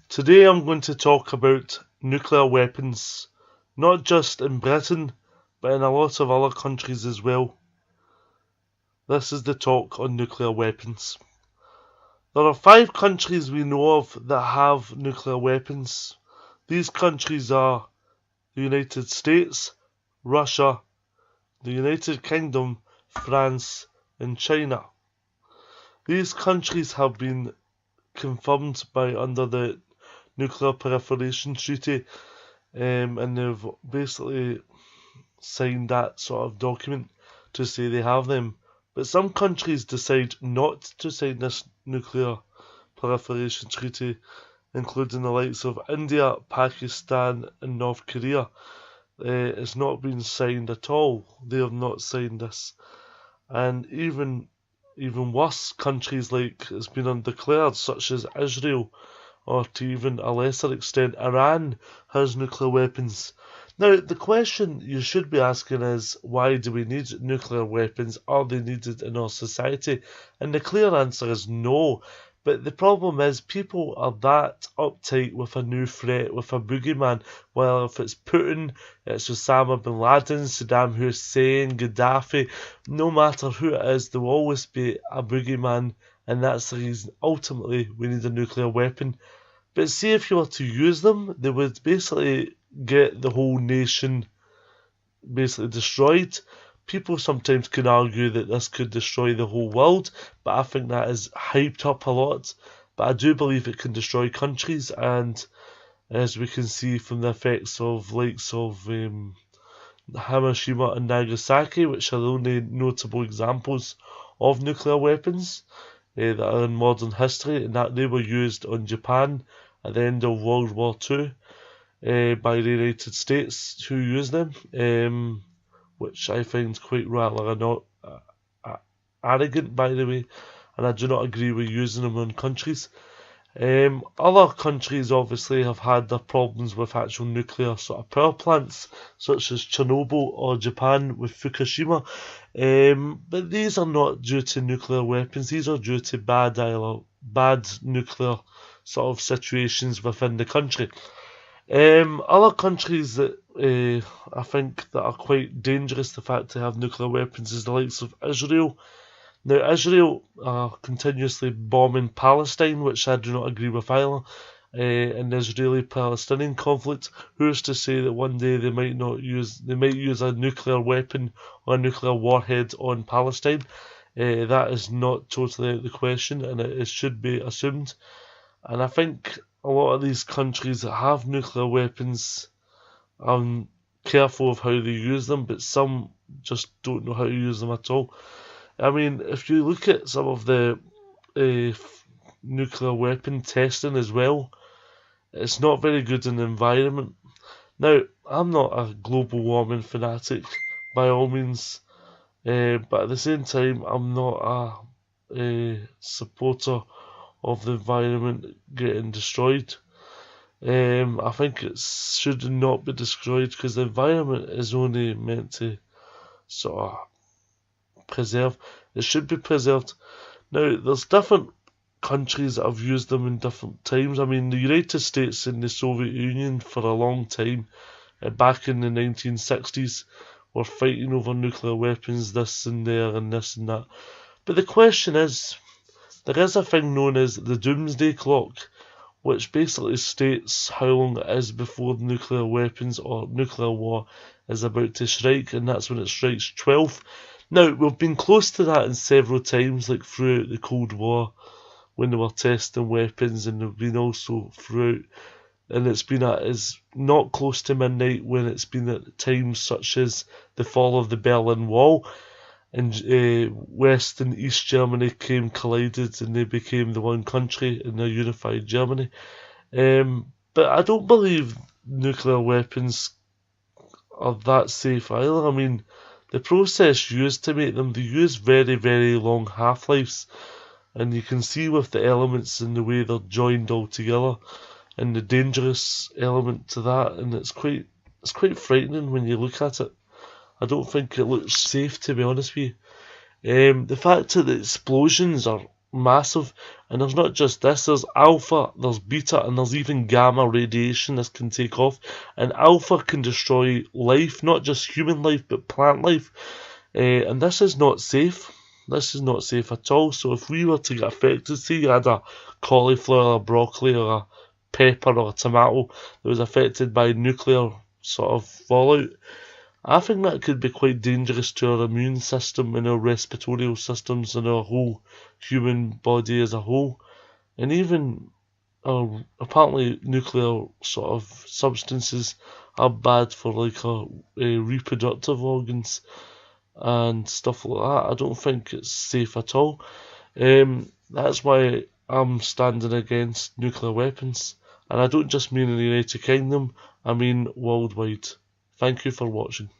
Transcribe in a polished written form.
Today I'm going to talk about nuclear weapons, not just in Britain, but in a lot of other countries as well. This is the talk on nuclear weapons. There are 5 countries we know of that have nuclear weapons. These countries are the United States, Russia, the United Kingdom, France, and China. These countries have been confirmed under the Nuclear Proliferation Treaty, and they've basically signed that sort of document to say they have them. But some countries decide not to sign this Nuclear Proliferation Treaty, including the likes of India, Pakistan, and North Korea. It's not been signed at all. They have not signed this. And even worse, countries like it's been undeclared, such as Israel, or to even a lesser extent, Iran has nuclear weapons. Now, the question you should be asking is, why do we need nuclear weapons? Are they needed in our society? And the clear answer is no. But the problem is, people are that uptight with a new threat, with a boogeyman. Well, if it's Putin, it's Osama bin Laden, Saddam Hussein, Gaddafi, no matter who it is, there will always be a boogeyman, and that's the reason ultimately we need a nuclear weapon. But see, if you were to use them, they would basically get the whole nation basically destroyed. People sometimes can argue that this could destroy the whole world, but I think that is hyped up a lot. But I do believe it can destroy countries, and as we can see from the effects of likes of Hiroshima and Nagasaki, which are the only notable examples of nuclear weapons that are in modern history, and that they were used on Japan at the end of World War II by the United States, who used them, which I find quite rather not arrogant, by the way, and I do not agree with using them on countries. Other countries obviously have had their problems with actual nuclear sort of power plants, such as Chernobyl or Japan with Fukushima, but these are not due to nuclear weapons. These are due to bad nuclear sort of situations within the country. Other countries that I think that are quite dangerous, the fact to have nuclear weapons, is the likes of Israel. Now, Israel are continuously bombing Palestine, which I do not agree with either, in the Israeli-Palestinian conflict. Who's to say that one day they might use a nuclear weapon or a nuclear warhead on Palestine? That is not totally out of the question, and it should be assumed. And I think a lot of these countries that have nuclear weapons are careful of how they use them, but some just don't know how to use them at all. I mean, if you look at some of the nuclear weapon testing as well, it's not very good in the environment. Now, I'm not a global warming fanatic by all means, but at the same time, I'm not a supporter of the environment getting destroyed. I think it should not be destroyed, because the environment is only meant to sort of preserve. It should be preserved. Now, there's different countries that have used them in different times. I mean, the United States and the Soviet Union for a long time, back in the 1960s, were fighting over nuclear weapons, this and there and this and that. But the question is, there is a thing known as the Doomsday Clock, which basically states how long it is before nuclear weapons or nuclear war is about to strike, and that's when it strikes 12. Now, we've been close to that in several times, like throughout the Cold War, when they were testing weapons, and they've been also throughout, and it's been is not close to midnight when it's been at times such as the fall of the Berlin Wall, and West and East Germany collided, and they became the one country in a unified Germany. But I don't believe nuclear weapons are that safe either. I mean, the process used to make them, they use very, very long half-lives, and you can see with the elements and the way they're joined all together, and the dangerous element to that, and it's quite frightening when you look at it. I don't think it looks safe, to be honest with you. The fact that the explosions are massive. And there's not just this, there's alpha, there's beta, and there's even gamma radiation this can take off. And alpha can destroy life, not just human life, but plant life. And this is not safe. This is not safe at all. So if we were to get affected, say you had a cauliflower, a broccoli, or a pepper, or a tomato that was affected by nuclear sort of fallout, I think that could be quite dangerous to our immune system and our respiratory systems and our whole human body as a whole. And even apparently nuclear sort of substances are bad for like our reproductive organs and stuff like that. I don't think it's safe at all. That's why I'm standing against nuclear weapons. And I don't just mean in the United Kingdom, I mean worldwide. Thank you for watching.